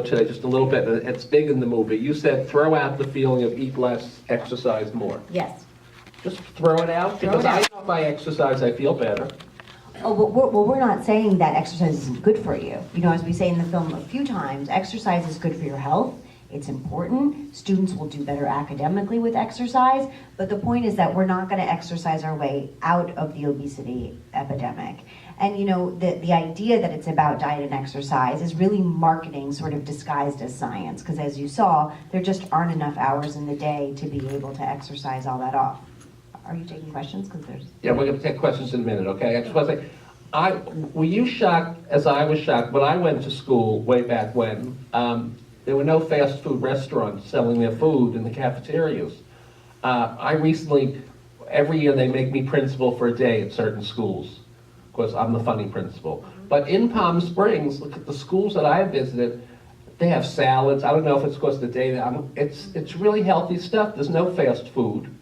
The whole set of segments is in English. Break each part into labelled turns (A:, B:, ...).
A: today just a little bit, and it's big in the movie. You said throw out the feeling of eat less, exercise more.
B: Yes.
A: Just throw it out,
B: Throw
A: because
B: it
A: I
B: out.
A: know if I exercise, I feel better.
B: Oh, well, we're not saying that exercise isn't good for you. You know, as we say in the film a few times, exercise is good for your health. It's important. Students will do better academically with exercise. But the point is that we're not going to exercise our way out of the obesity epidemic. And you know, the idea that it's about diet and exercise is really marketing sort of disguised as science. Because as you saw, there just aren't enough hours in the day to be able to exercise all that off. Are you taking questions? Because there's...
A: Yeah, we're going to take questions in a minute, okay? I just want to say, were you shocked, as I was shocked, when I went to school way back when, there were no fast food restaurants selling their food in the cafeterias. I recently, every year they make me principal for a day at certain schools. Of course, I'm the funny principal. But in Palm Springs, look at the schools that I have visited, they have salads. I don't know if it's because of the day that it's really healthy stuff. There's no fast food.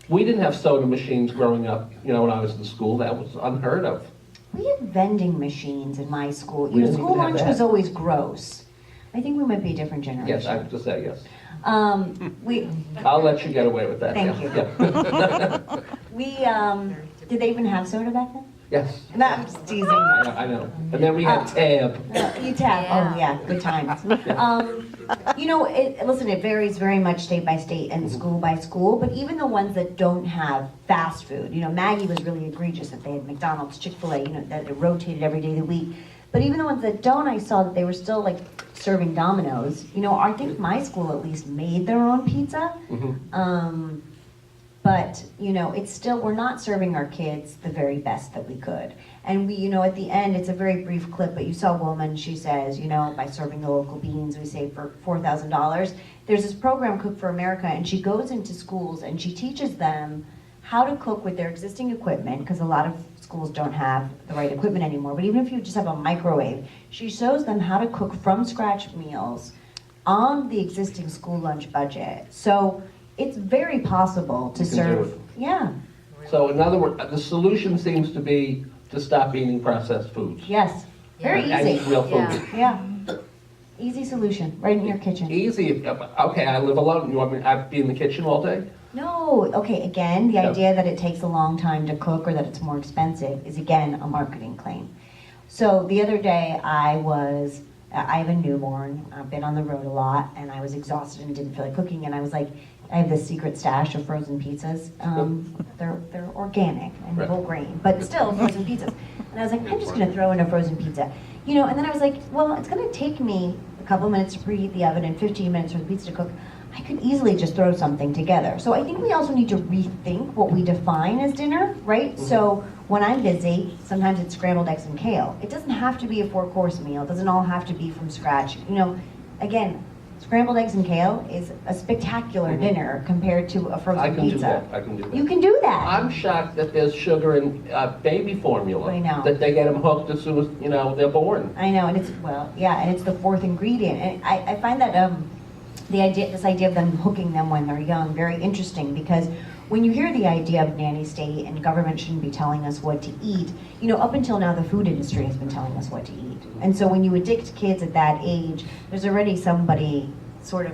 A: We didn't have soda machines growing up, you know, when I was in school. That was unheard of.
B: We had vending machines in my school.
A: We
B: You know,
A: didn't
B: school
A: even have
B: lunch
A: that.
B: was always gross. I think we might be a different generation.
A: Yes, I have to say yes.
B: We,
A: I'll let you get away with that.
B: Thank
A: yeah.
B: you. Did they even have soda back then?
A: Yes,
B: No, I'm just teasing.
A: I know. And then we had Tab.
B: You tap. Oh yeah, good times. You know, listen, it varies very much state by state and school by school. But even the ones that don't have fast food, you know, Maggie was really egregious that they had McDonald's, Chick-fil-A, you know, that it rotated every day of the week. But even the ones that don't, I saw that they were still like serving Domino's. You know, I think my school at least made their own pizza.
A: Mm-hmm.
B: But, you know, it's still, we're not serving our kids the very best that we could. And we, you know, at the end, it's a very brief clip, but you saw a woman, she says, you know, by serving the local beans, we save for $4,000. There's this program, Cook for America, and she goes into schools and she teaches them how to cook with their existing equipment, because a lot of schools don't have the right equipment anymore. But even if you just have a microwave, she shows them how to cook from scratch meals on the existing school lunch budget. So it's very possible to
A: You can do
B: serve.
A: it.
B: Yeah.
A: So in other words, the solution seems to be to stop eating processed foods.
B: Yes. Very
A: And eat
B: easy.
A: real food.
B: Yeah. Easy solution, right in your kitchen.
A: Easy. Okay, I live alone. You want me to be in the kitchen all day?
B: No, okay, again, the
A: Yeah.
B: idea that it takes a long time to cook or that it's more expensive is again a marketing claim. So the other day I have a newborn, I've been on the road a lot, and I was exhausted and didn't feel like cooking, and I was like, I have this secret stash of frozen pizzas. They're organic and
A: Right.
B: whole grain, but still frozen pizzas. And I was like, I'm just gonna throw in a frozen pizza. You know, and then I was like, well, it's gonna take me a couple minutes to preheat the oven and 15 minutes for the pizza to cook. I could easily just throw something together. So I think we also need to rethink what we define as dinner, right?
A: Mm-hmm.
B: So when I'm busy, sometimes it's scrambled eggs and kale. It doesn't have to be a 4-course meal. It doesn't all have to be from scratch. You know, again, scrambled eggs and kale is a spectacular dinner compared to a frozen
A: I can
B: pizza.
A: do that. I can do that.
B: You can do that.
A: I'm shocked that there's sugar in baby formula.
B: I know.
A: That they get them hooked as soon as, you know, they're born.
B: I know, and it's, well, yeah, and it's the fourth ingredient. And I find that this idea of them hooking them when they're young very interesting, because when you hear the idea of nanny state and government shouldn't be telling us what to eat, you know, up until now the food industry has been telling us what to eat. And so when you addict kids at that age, there's already somebody sort of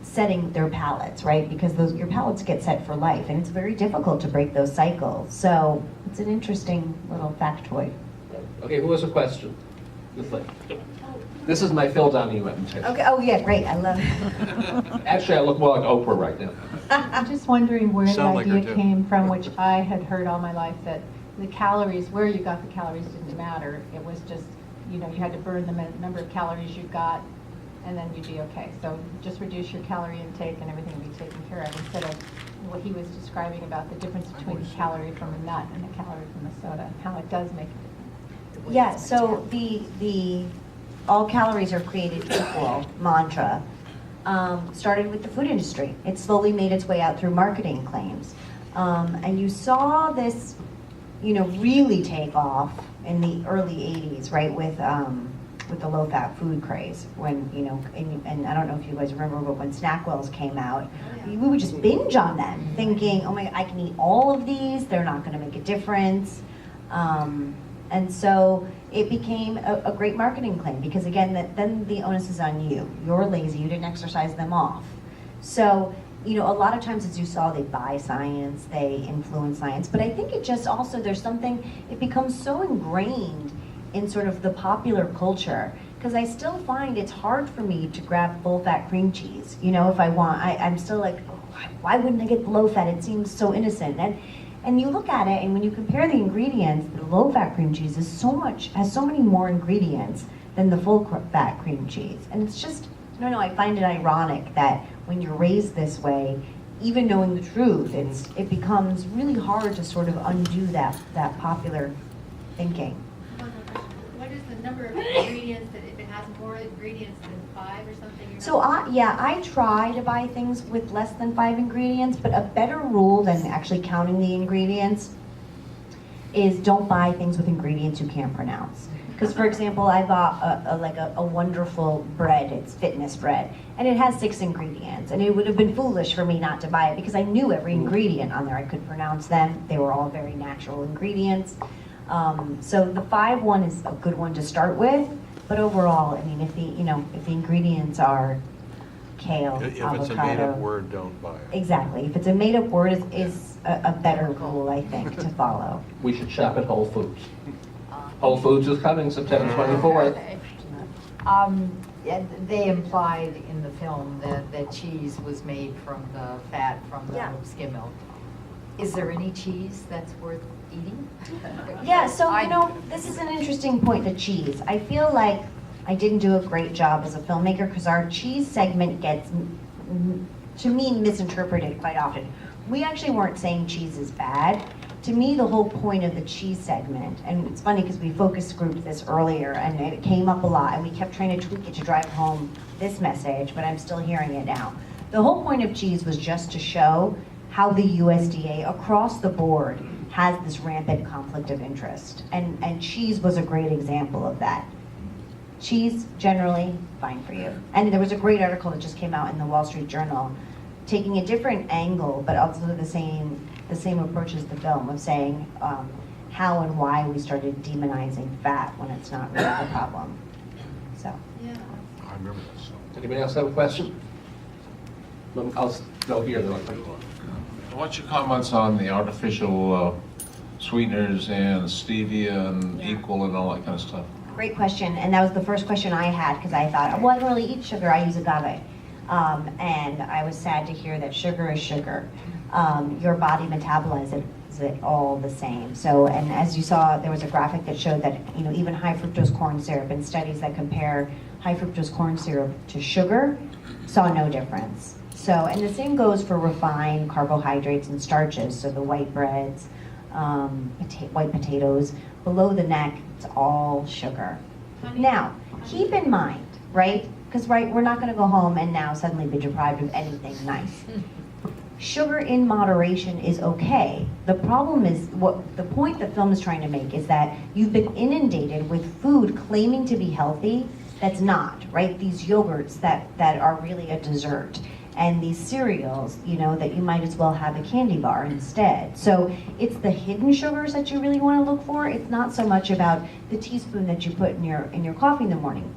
B: setting their palates, right? Because your palates get set for life, and it's very difficult to break those cycles. So it's an interesting little factoid.
A: Okay, who has a question? This is my Phil Donahue invitation.
B: Okay, oh yeah, great, I love it.
A: Actually, I look more like Oprah right now.
C: I'm just wondering where the
D: Sound like her,
C: idea
D: too.
C: came from, which I had heard all my life, that the calories, where you got the calories didn't matter. It was just, you know, you had to burn the number of calories you got, and then you'd be okay. So just reduce your calorie intake and everything would be taken care of, instead of what he was describing about the difference between the calorie from a nut and the calorie from a soda, how it does make a difference.
B: Yeah, so the all calories are created equal mantra started with the food industry. It slowly made its way out through marketing claims. And you saw this, you know, really take off in the early 80s, right, with the low-fat food craze, when, you know, and I don't know if you guys remember, but when Snackwells came out, we would just binge on them, thinking, oh my, I can eat all of these, they're not gonna make a difference. And so it became a great marketing claim because again, then the onus is on you. You're lazy, you didn't exercise them off. So, you know, a lot of times as you saw, they buy science, they influence science, but I think it just also, there's something, it becomes so ingrained in sort of the popular culture, because I still find it's hard for me to grab full-fat cream cheese. You know, if I want, I'm still like, oh, why wouldn't I get the low-fat? It seems so innocent. And you look at it, and when you compare the ingredients, the low-fat cream cheese has so many more ingredients than the full-fat cream cheese. And it's just, no, I find it ironic that when you're raised this way, even knowing the truth, it becomes really hard to sort of undo that popular thinking.
D: What is the number of ingredients that if it has more ingredients than 5 or something?
B: So I try to buy things with less than 5 ingredients, but a better rule than actually counting the ingredients is don't buy things with ingredients you can't pronounce. Because for example, I bought a wonderful bread, it's fitness bread, and it has 6 ingredients, and it would have been foolish for me not to buy it because I knew every ingredient on there, I could pronounce them, they were all very natural ingredients. So the 5 one is a good one to start with, but overall, I mean, if the ingredients are kale,
E: If
B: avocado.
E: it's a made-up word, don't buy it.
B: Exactly. If it's a made-up word, is a better rule, I think, to follow.
A: We should shop at Whole Foods. Whole Foods is coming September 24th.
F: Yeah, they implied in the film that cheese was made from the fat from the skim milk. Is there any cheese that's worth eating?
B: Yeah, so this is an interesting point, the cheese. I feel like I didn't do a great job as a filmmaker because our cheese segment gets, to me, misinterpreted quite often. We actually weren't saying cheese is bad. To me, the whole point of the cheese segment, and it's funny because we focus grouped this earlier and it came up a lot and we kept trying to tweak it to drive home this message, but I'm still hearing it now. The whole point of cheese was just to show how the USDA across the board has this rampant conflict of interest. And cheese was a great example of that. Cheese, generally, fine for you. And there was a great article that just came out in the Wall Street Journal taking a different angle, but also the same approach as the film of saying how and why we started demonizing fat when it's not really the problem. So.
D: Yeah.
E: I remember that song.
A: Anybody else have a question? I'll go here then.
G: What's your comments on the artificial sweeteners and stevia and equal and all that kind of stuff?
B: Great question, and that was the first question I had because I thought, well, I don't really eat sugar, I use agave. And I was sad to hear that sugar is sugar. Your body metabolizes it all the same. So, and as you saw, there was a graphic that showed that, even high fructose corn syrup and studies that compare high fructose corn syrup to sugar saw no difference. So, and the same goes for refined carbohydrates and starches, so the white breads, white potatoes, below the neck, it's all sugar. Now, keep in mind, right, because we're not going to go home and now suddenly be deprived of anything nice. Sugar in moderation is okay. The problem is, the point the film is trying to make is that you've been inundated with food claiming to be healthy that's not, right? These yogurts that are really a dessert. And these cereals, that you might as well have a candy bar instead. So it's the hidden sugars that you really want to look for. It's not so much about the teaspoon that you put in your coffee in the morning.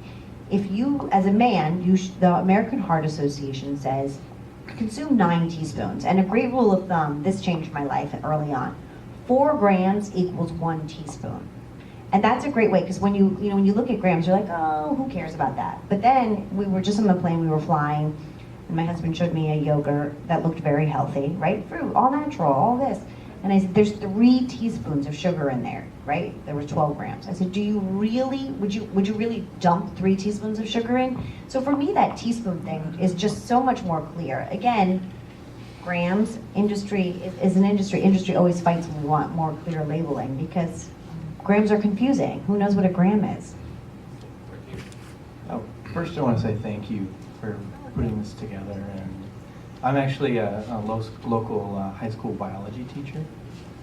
B: If you, as a man, the American Heart Association says, consume 9 teaspoons. And a great rule of thumb, this changed my life early on, 4 grams equals 1 teaspoon. And that's a great way, because when you look at grams, you're like, oh, who cares about that? But then we were just on the plane, we were flying, and my husband showed me a yogurt that looked very healthy, right? Fruit, all natural, all this. And I said, there's 3 teaspoons of sugar in there, right? There was 12 grams. I said, would you really dump 3 teaspoons of sugar in? So for me, that teaspoon thing is just so much more clear. Again, grams, industry is an industry. Industry always fights when we want more clear labeling because grams are confusing. Who knows what a gram is?
H: Oh, first I want to say thank you for putting this together. And I'm actually a local high school biology teacher.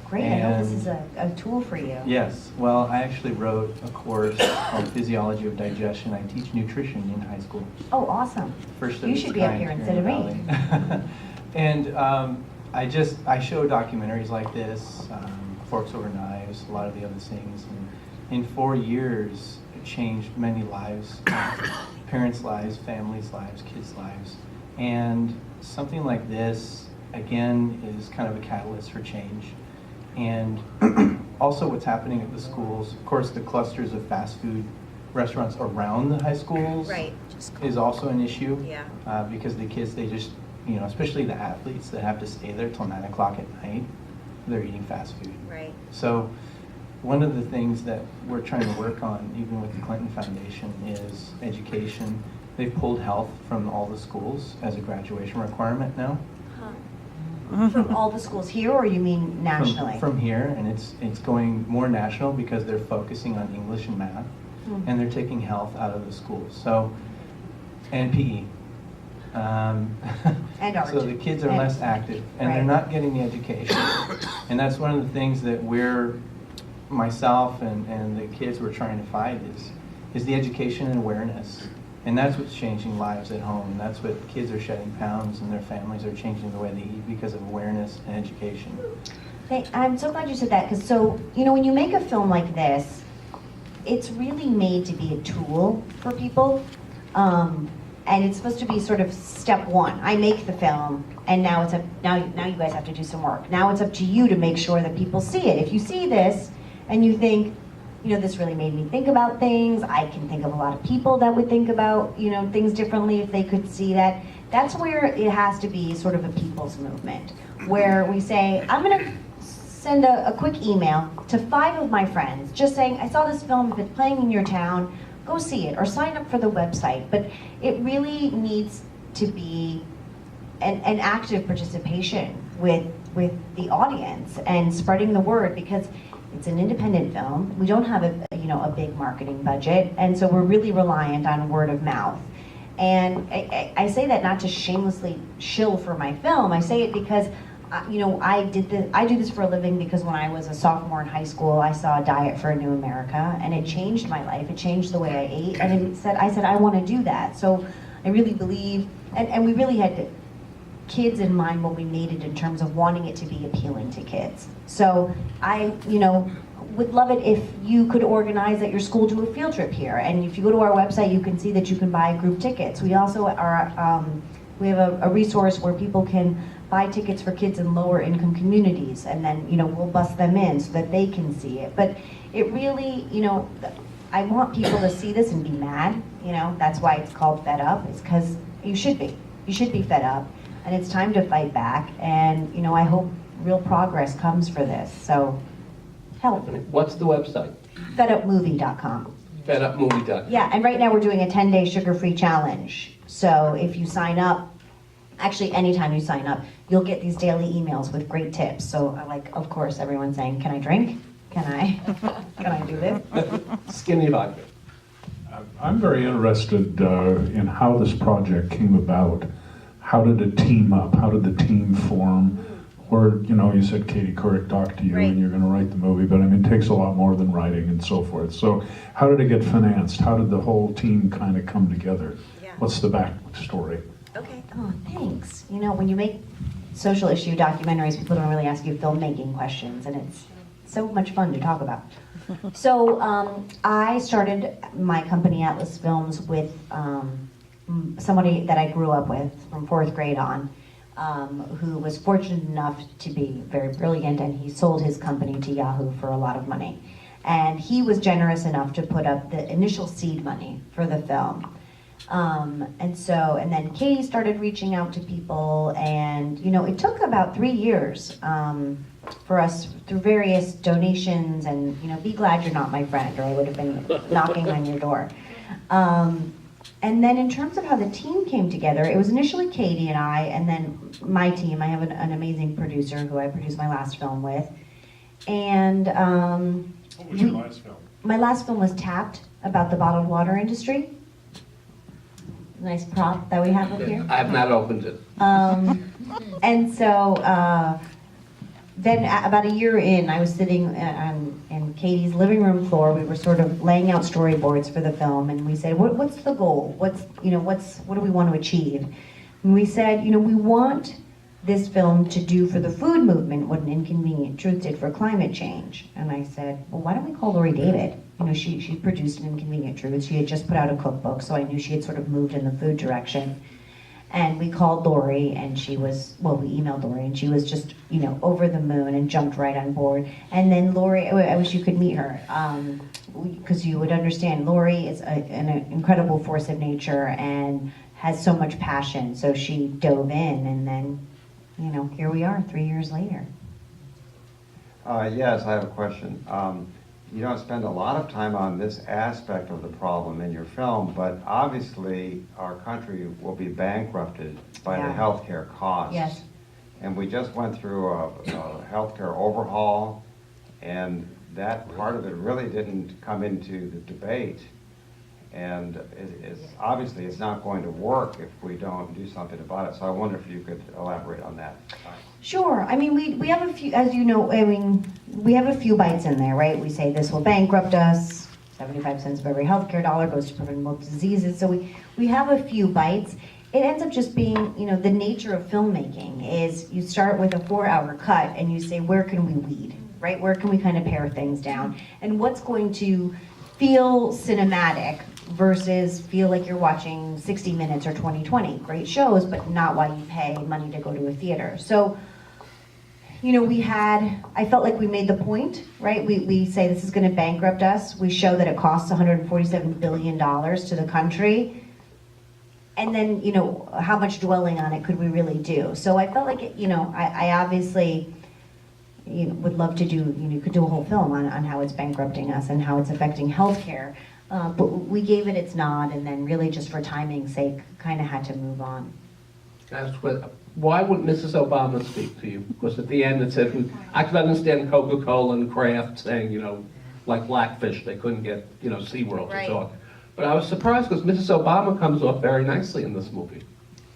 B: Great, I hope this is a tool for you.
H: Yes, well, I actually wrote a course called Physiology of Digestion. I teach nutrition in high school.
B: Oh, awesome.
H: First of
B: You
H: its
B: should be up
H: kind
B: here
H: in
B: instead of
H: the
B: me.
H: Valley. And I show documentaries like this, Forks Over Knives, a lot of the other things. And in 4 years, it changed many lives, parents' lives, families' lives, kids' lives. And something like this, again, is kind of a catalyst for change. And also what's happening at the schools, of course, the clusters of fast food restaurants around the high schools
B: Right.
H: is also an issue.
B: Yeah.
H: Because the kids, they just, especially the athletes that have to stay there till 9 o'clock at night, they're eating fast food.
B: Right.
H: So one of the things that we're trying to work on, even with the Clinton Foundation, is education. They've pulled health from all the schools as a graduation requirement now.
B: From all the schools here, or you mean nationally?
H: From here, and it's going more national because they're focusing on English and math, and they're taking health out of the schools. So, and PE.
B: And art.
H: So the kids are
B: And-
H: less active, and they're
B: Right.
H: not getting the education. And that's one of the things that myself and the kids we're trying to fight is the education and awareness. And that's what's changing lives at home. And that's what kids are shedding pounds, and their families are changing the way they eat because of awareness and education.
B: I'm so glad you said that, because when you make a film like this, it's really made to be a tool for people. And it's supposed to be sort of step one. I make the film, and now you guys have to do some work. Now it's up to you to make sure that people see it. If you see this and you think, this really made me think about things, I can think of a lot of people that would think about, things differently if they could see that. That's where it has to be sort of a people's movement, where we say, I'm gonna send a quick email to 5 of my friends, just saying, I saw this film, if it's playing in your town, go see it, or sign up for the website. But it really needs to be an active participation with the audience and spreading the word, because it's an independent film. We don't have a big marketing budget, and so we're really reliant on word of mouth. And I say that not to shamelessly shill for my film. I say it because I do this for a living, because when I was a sophomore in high school, I saw a Diet for a New America, and it changed my life. It changed the way I ate, and I said I want to do that. So I really believe, and we really had kids in mind when we made it, in terms of wanting it to be appealing to kids. So I, would love it if you could organize at your school do a field trip here. And if you go to our website, you can see that you can buy group tickets. We also are, we have a resource where people can buy tickets for kids in lower income communities, and then, we'll bus them in so that they can see it. But it really, I want people to see this and be mad, that's why it's called Fed Up. It's because you should be fed up. And it's time to fight back, and I hope real progress comes for this. So, help.
A: What's the website?
B: FedUpMovie.com.
A: FedUpMovie.com.
B: Yeah, and right now we're doing a 10-day sugar-free challenge. So if you sign up, actually anytime you sign up, you'll get these daily emails with great tips. So of course, everyone's saying, can I drink? Can I do this?
A: Skinny vodka.
I: I'm very interested in how this project came about. How did it team up? How did the team form? Or, you said Katie Couric talked to you
B: Right.
I: and you're going to write the movie, but it takes a lot more than writing and so forth. So how did it get financed? How did the whole team kind of come together?
B: Yeah.
I: What's the backstory?
B: Okay. Oh, thanks. When you make social issue documentaries, people don't really ask you filmmaking questions, and it's so much fun to talk about. So I started my company, Atlas Films, with somebody that I grew up with from 4th grade on, who was fortunate enough to be very brilliant, and he sold his company to Yahoo for a lot of money. And he was generous enough to put up the initial seed money for the film. And then Katie started reaching out to people, and it took about 3 years for us, through various donations, and be glad you're not my friend, or I would have been knocking on your door. And then in terms of how the team came together, it was initially Katie and I, and then my team. I have an amazing producer who I produced my last film with. And
I: What was your last film?
B: my last film was Tapped, about the bottled water industry. Nice prop that we have up here.
A: I have not opened it.
B: And so then about a year in, I was sitting in Katie's living room floor. We were sort of laying out storyboards for the film, and we said, what's the goal? What do we want to achieve? And we said, we want this film to do for the food movement what An Inconvenient Truth did for climate change. And I said, well, why don't we call Lori David? You know, she produced An Inconvenient Truth. She had just put out a cookbook, so I knew she had sort of moved in the food direction. And we called Lori, and she was, well, we emailed Lori, and she was just, you know, over the moon and jumped right on board. And then Lori, I wish you could meet her, because you would understand, Lori is an incredible force of nature and has so much passion. So she dove in, and then, you know, here we are 3 years later.
J: Yes, I have a question. You don't spend a lot of time on this aspect of the problem in your film, but obviously our country will be bankrupted by the healthcare costs.
B: Yes.
J: And we just went through a healthcare overhaul, and that part of it really didn't come into the debate. And obviously it's not going to work if we don't do something about it. So I wonder if you could elaborate on that.
B: Sure. I mean, we have a few, as you know, I mean, we have a few bites in there, right? We say this will bankrupt us. 75 cents of every healthcare dollar goes to preventable diseases. So we have a few bites. It ends up just being, you know, the nature of filmmaking is you start with a 4-hour cut and you say, where can we weed, right? Where can we kind of pare things down? And what's going to feel cinematic versus feel like you're watching 60 Minutes or 2020. Great shows, but not why you pay money to go to a theater. So, you know, I felt like we made the point, right? We say this is going to bankrupt us. We show that it costs $147 billion to the country. And then, you know, how much dwelling on it could we really do? So I felt like, you know, I obviously would love to do, you know, you could do a whole film on how it's bankrupting us and how it's affecting healthcare. But we gave it its nod, and then really just for timing's sake, kind of had to move on.
A: Why wouldn't Mrs. Obama speak to you? Because at the end it said, I could understand Coca-Cola and Kraft saying, you know, like Blackfish, they couldn't get, you know, SeaWorld to talk. But I was surprised because Mrs. Obama comes off very nicely in this movie.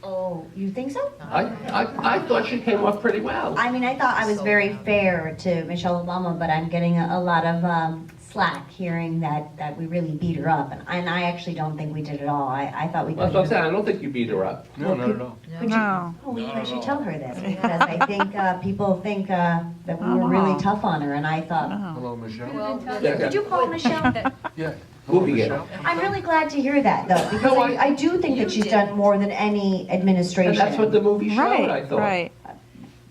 B: Oh, you think so?
A: I thought she came off pretty well.
B: I mean, I thought I was very fair to Michelle Obama, but I'm getting a lot of slack hearing that we really beat her up. And I actually don't think we did at all. I thought we did.
A: That's what I'm saying. I don't think you beat her up.
E: No, not at all.
B: I should tell her this because I think people think that we were really tough on her, and I thought.
E: Hello, Michelle.
B: Did you call Michelle?
E: Yeah. Hello,
A: Movie
E: Michelle.
B: I'm really glad to hear that, though, because
A: No,
B: I do think that she's done more than any administration.
A: And that's what the movie showed, I thought.
K: Right.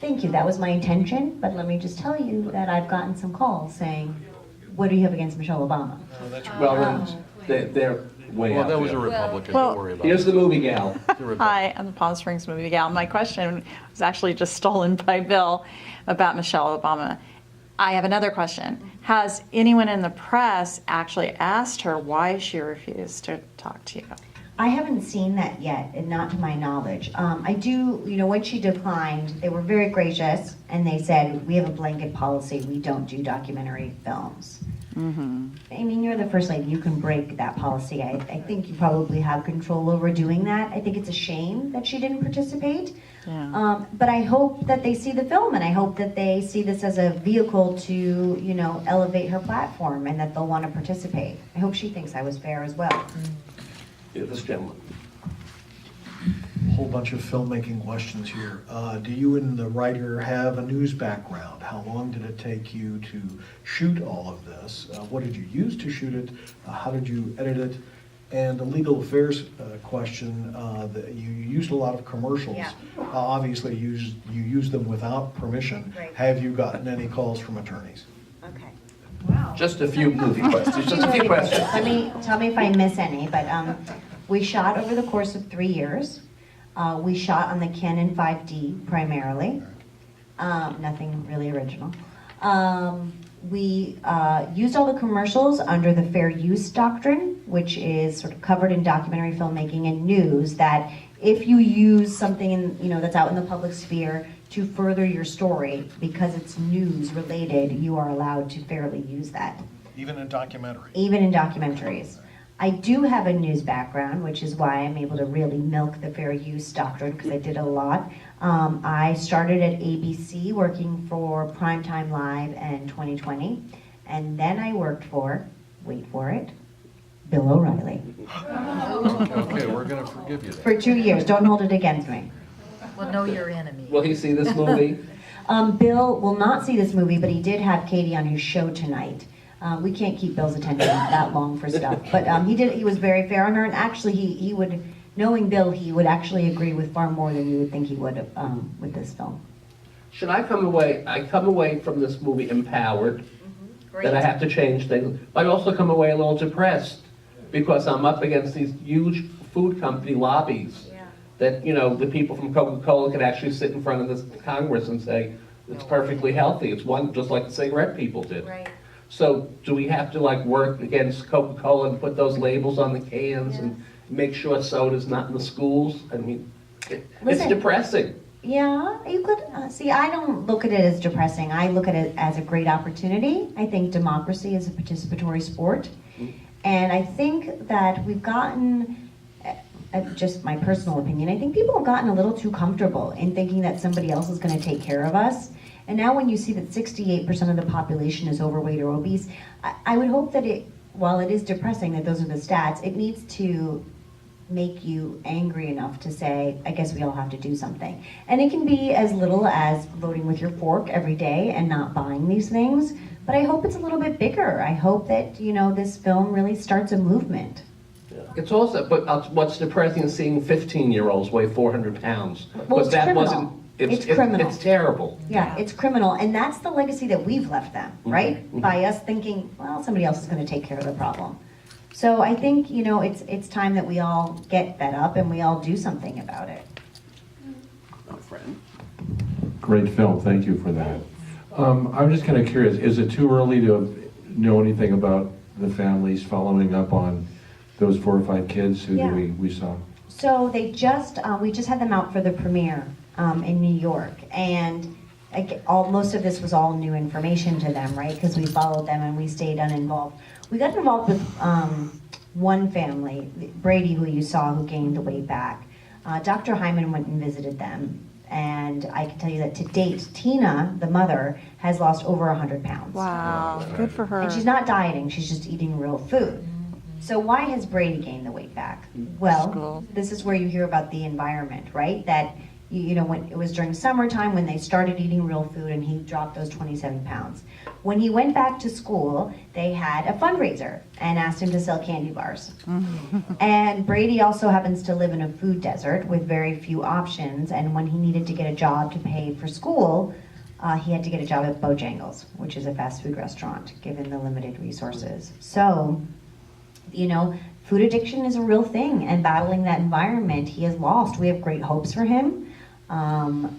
B: Thank you, that was my intention, but let me just tell you that I've gotten some calls saying, what do you have against Michelle Obama?
A: Well, then they're way
E: Well,
A: out
E: that was a
A: there.
E: Republican,
K: Well-
E: don't worry about
A: Here's
E: it.
A: the movie gal.
K: Hi, I'm the Palm Springs movie gal. My question was actually just stolen by Bill about Michelle Obama. I have another question. Has anyone in the press actually asked her why she refused to talk to you?
B: I haven't seen that yet, and not to my knowledge. I do, you know, when she declined, they were very gracious, and they said, we have a blanket policy, we don't do documentary films.
K: Mm-hmm.
B: I mean, you're the first lady, you can break that policy. I think you probably have control over doing that. I think it's a shame that she didn't participate.
K: Yeah.
B: But I hope that they see the film, and I hope that they see this as a vehicle to, you know, elevate her platform, and that they'll want to participate. I hope she thinks I was fair as well.
A: Yeah, this gentleman.
L: Whole bunch of filmmaking questions here. Do you and the writer have a news background? How long did it take you to shoot all of this? What did you use to shoot it? How did you edit it? And a legal affairs question, you used a lot of commercials.
B: Yeah.
L: Obviously, you used them without permission.
B: Right.
L: Have you gotten any calls from attorneys?
B: Okay.
A: Just a few movie questions. Just a few questions.
B: Tell me if I miss any, but we shot over the course of 3 years. We shot on the Canon 5D primarily. Nothing really original. We used all the commercials under the fair use doctrine, which is sort of covered in documentary filmmaking and news, that if you use something that's out in the public sphere to further your story, because it's news related, you are allowed to fairly use that.
L: Even in documentary?
B: Even in documentaries. I do have a news background, which is why I'm able to really milk the fair use doctrine, because I did a lot. I started at ABC working for Primetime Live and 2020, and then I worked for, wait for it, Bill O'Reilly.
E: Okay, we're going to forgive you.
B: For 2 years. Don't hold it against me.
F: Well, know your enemy.
A: Will he see this movie?
B: Bill will not see this movie, but he did have Katie on his show tonight. We can't keep Bill's attention that long for stuff, but he was very fair on her, and actually he would, knowing Bill, he would actually agree with far more than you would think he would with this film.
A: Should I come away from this movie empowered, that I have to change things. I also come away a little depressed because I'm up against these huge food company lobbies that, you know, the people from Coca-Cola could actually sit in front of this Congress and say, it's perfectly healthy. It's one just like the cigarette people did.
B: Right.
A: So do we have to like work against Coca-Cola and put those labels on the cans and make sure soda's not in the schools? I mean, it's
B: Listen.
A: depressing.
B: Yeah, you could, see, I don't look at it as depressing. I look at it as a great opportunity. I think democracy is a participatory sport. And I think that we've gotten, just my personal opinion, I think people have gotten a little too comfortable in thinking that somebody else is going to take care of us. And now when you see that 68% of the population is overweight or obese, I would hope that while it is depressing that those are the stats, it needs to make you angry enough to say, I guess we all have to do something. And it can be as little as voting with your fork every day and not buying these things, but I hope it's a little bit bigger. I hope that, you know, this film really starts a movement.
A: It's also, but what's depressing is seeing 15-year-olds weigh 400 pounds.
B: Well, it's
A: that
B: criminal.
A: wasn't,
B: It's criminal.
A: It's terrible.
B: Yeah, it's criminal, and that's the legacy that we've left them, right? By us thinking, well, somebody else is going to take care of the problem. So I think, you know, it's time that we all get fed up and we all do something about it.
A: My friend.
M: Great film, thank you for that. I'm just kind of curious, is it too early to know anything about the families following up on those 4 or 5 kids who we saw?
B: So they just, we just had them out for the premiere in New York, and most of this was all new information to them, right? Because we followed them and we stayed uninvolved. We got involved with one family, Brady, who you saw, who gained the weight back. Dr. Hyman went and visited them, and I can tell you that to date, Tina, the mother, has lost over 100 pounds.
K: Wow, good for her.
B: And she's not dieting, she's just eating real food. So why has Brady gained the weight back? Well, this is where you hear about the environment, right? That, you know, when it was during summertime when they started eating real food and he dropped those 27 pounds. When he went back to school, they had a fundraiser and asked him to sell candy bars. And Brady also happens to live in a food desert with very few options, and when he needed to get a job to pay for school, he had to get a job at Bojangles, which is a fast food restaurant, given the limited resources. So, you know, food addiction is a real thing, and battling that environment, he has lost. We have great hopes for him.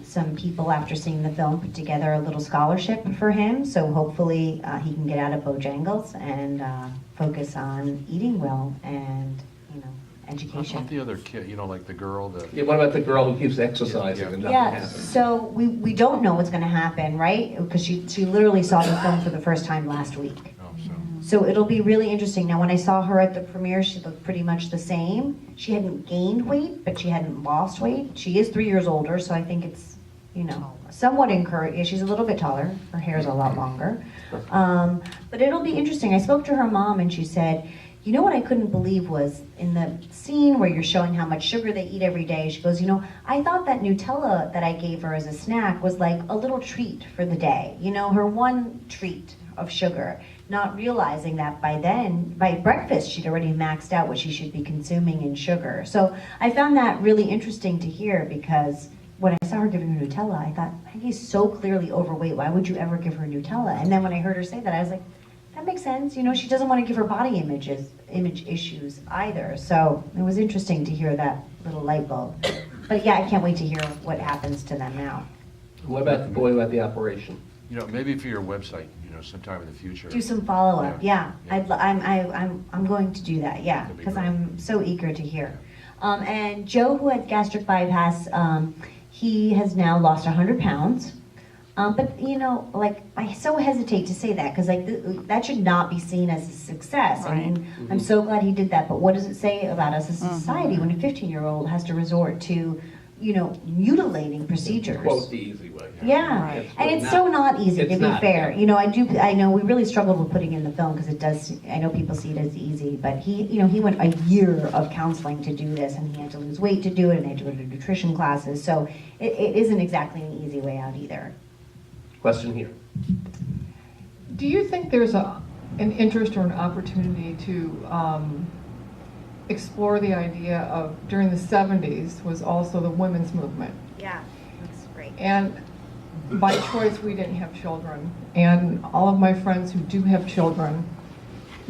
B: Some people, after seeing the film, put together a little scholarship for him, so hopefully he can get out of Bojangles and focus on eating well and, you know, education.
E: How about the other kid, you know, like the girl that...
A: Yeah, what about the girl who keeps exercising and nothing happens?
B: So we don't know what's going to happen, right? Because she literally saw the film for the first time last week. So it'll be really interesting. Now, when I saw her at the premiere, she looked pretty much the same. She hadn't gained weight, but she hadn't lost weight. She is 3 years older, so I think it's, you know, somewhat encouraging. She's a little bit taller. Her hair's a lot longer. But it'll be interesting. I spoke to her mom, and she said, you know what I couldn't believe was in the scene where you're showing how much sugar they eat every day, she goes, you know, I thought that Nutella that I gave her as a snack was like a little treat for the day. You know, her one treat of sugar. Not realizing that by breakfast, she'd already maxed out what she should be consuming in sugar. So I found that really interesting to hear, because when I saw her giving her Nutella, I thought, Maggie's so clearly overweight. Why would you ever give her Nutella? And then when I heard her say that, I was like, that makes sense. You know, she doesn't want to give her body image issues either. So it was interesting to hear that little light bulb. But yeah, I can't wait to hear what happens to them now.
A: What about the operation?
E: You know, maybe for your website, you know, sometime in the future.
B: Do some follow-up, yeah. I'm going to do that, yeah, because I'm so eager to hear. And Joe, who had gastric bypass, he has now lost 100 pounds. But, you know, like, I so hesitate to say that, because like that should not be seen as a success. I mean, I'm so glad he did that, but what does it say about us as a society when a 15-year-old has to resort to, you know, mutilating procedures?
A: Quote the easy way.
B: Yeah,
A: Right.
B: and it's so not easy, to
A: It's
B: be
A: not,
B: fair.
A: yeah.
B: You know, I know we really struggled with putting in the film because it does, I know people see it as easy, but he went a year of counseling to do this, and he had to lose weight to do it, and he had to go to nutrition classes, so it isn't exactly an easy way out either.
A: Question here.
N: Do you think there's an interest or an opportunity to explore the idea of, during the 70s was also the women's movement?
B: Yeah, that's great.
N: And by choice, we didn't have children. And all of my friends who do have children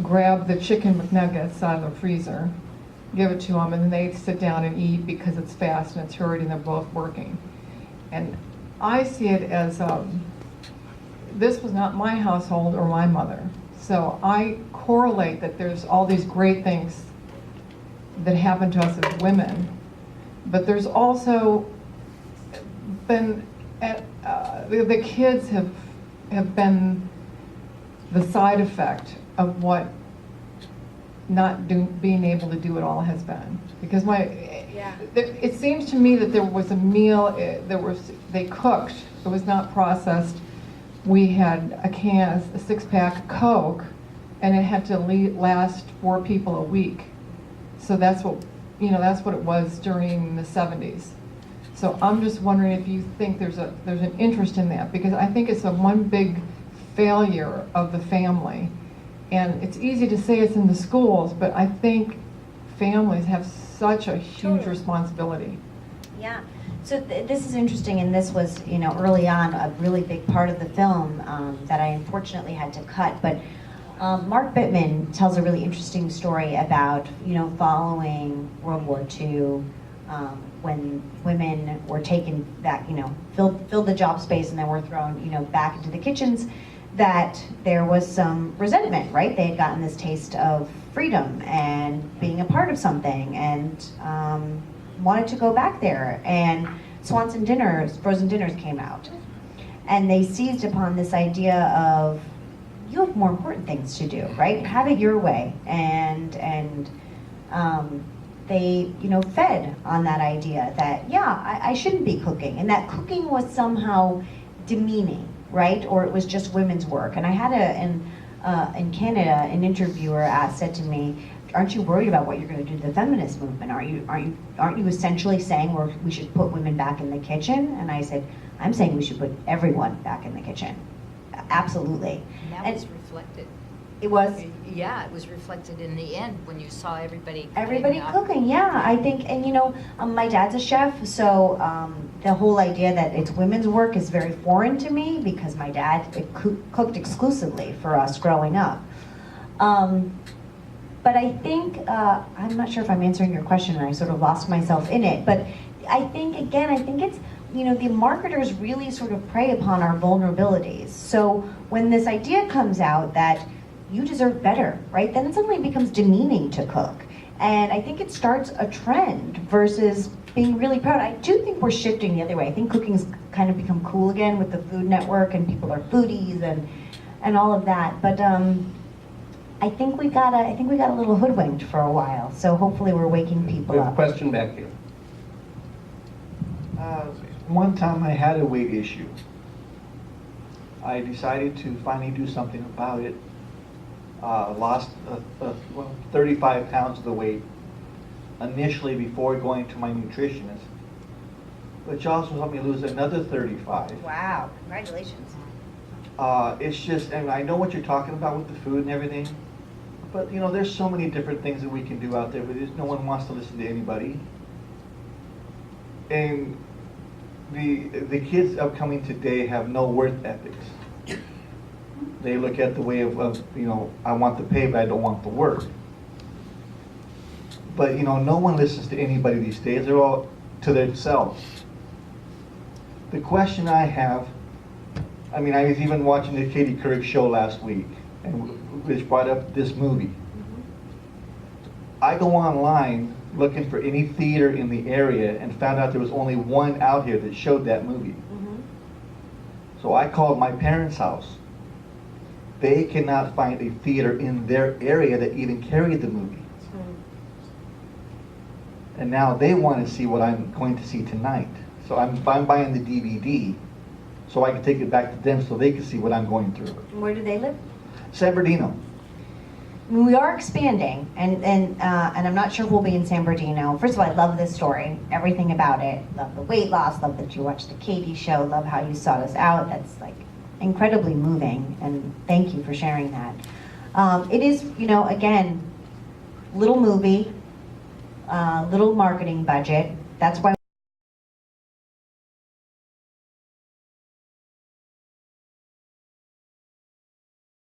N: grab the chicken McNuggets out of the freezer, give it to them, and then they sit down and eat because it's fast and it's hurried and they're both working. And I see it as, this was not my household or my mother. So I correlate that there's all these great things that happen to us as women, but there's also been, the kids have been the side effect of what not being able to do it all has been. Because it seems to me that there was a meal, they cooked, it was not processed. We had a 6-pack of Coke, and it had to last 4 people a week. So that's what it was during the 70s. So I'm just wondering if you think there's an interest in that, because I think it's one big failure of the family. And it's easy to say it's in the schools, but I think families have such a huge responsibility.
B: Yeah. So this is interesting, and this was, early on a really big part of the film that I unfortunately had to cut. But Mark Bittman tells a really interesting story about, following World War II, when women were taken back, filled the job space and then were thrown, back into the kitchens, that there was some resentment, right? They had gotten this taste of freedom and being a part of something, and wanted to go back there. And Swanson dinners, frozen dinners came out, and they seized upon this idea of, you have more important things to do, right? Have it your way. And they, fed on that idea that, I shouldn't be cooking, and that cooking was somehow demeaning, right? Or it was just women's work. And I had in Canada, an interviewer said to me, aren't you worried about what you're going to do to the feminist movement? Aren't you essentially saying we should put women back in the kitchen? And I said, I'm saying we should put everyone back in the kitchen. Absolutely.
F: And that was reflected.
B: It was?
F: Yeah, it was reflected in the end when you saw everybody
B: cooking, yeah. I think, and my dad's a chef, so the whole idea that it's women's work is very foreign to me, because my dad cooked exclusively for us growing up. But I think, I'm not sure if I'm answering your question, and I sort of lost myself in it, but I think it's, the marketers really sort of prey upon our vulnerabilities. So when this idea comes out that you deserve better, right, then it suddenly becomes demeaning to cook. And I think it starts a trend versus being really proud. I do think we're shifting the other way. I think cooking's kind of become cool again with the Food Network, and people are foodies and all of that. But I think we got a little hoodwinked for a while. So hopefully we're waking people
A: We have a
B: up.
A: question back here.
L: One time I had a weight issue. I decided to finally do something about it. Lost 35 pounds of the weight initially before going to my nutritionist. But she also helped me lose another 35.
B: Wow, congratulations.
L: It's just, and I know what you're talking about with the food and everything, but there's so many different things that we can do out there, but no one wants to listen to anybody. And the kids upcoming today have no worth ethics. They look at the way of I want the pay, but I don't want the work. But no one listens to anybody these days. They're all to themselves. The question I have, I was even watching the Katie Couric show last week, and which brought up this movie. I go online looking for any theater in the area and found out there was only one out here that showed that movie. So I called my parents' house. They cannot find a theater in their area that even carried the movie. And now they want to see what I'm going to see tonight. So I'm buying the DVD
O: so I can take it back to them so they can see what I'm going through.
B: Where do they live?
O: San Bernardino.
B: We are expanding, and I'm not sure if we'll be in San Bernardino. First of all, I love this story, everything about it. Love the weight loss, love that you watched the Katie show, love how you sought us out. That's like incredibly moving, and thank you for sharing that. It is, you know, again, little movie, little marketing budget. That's why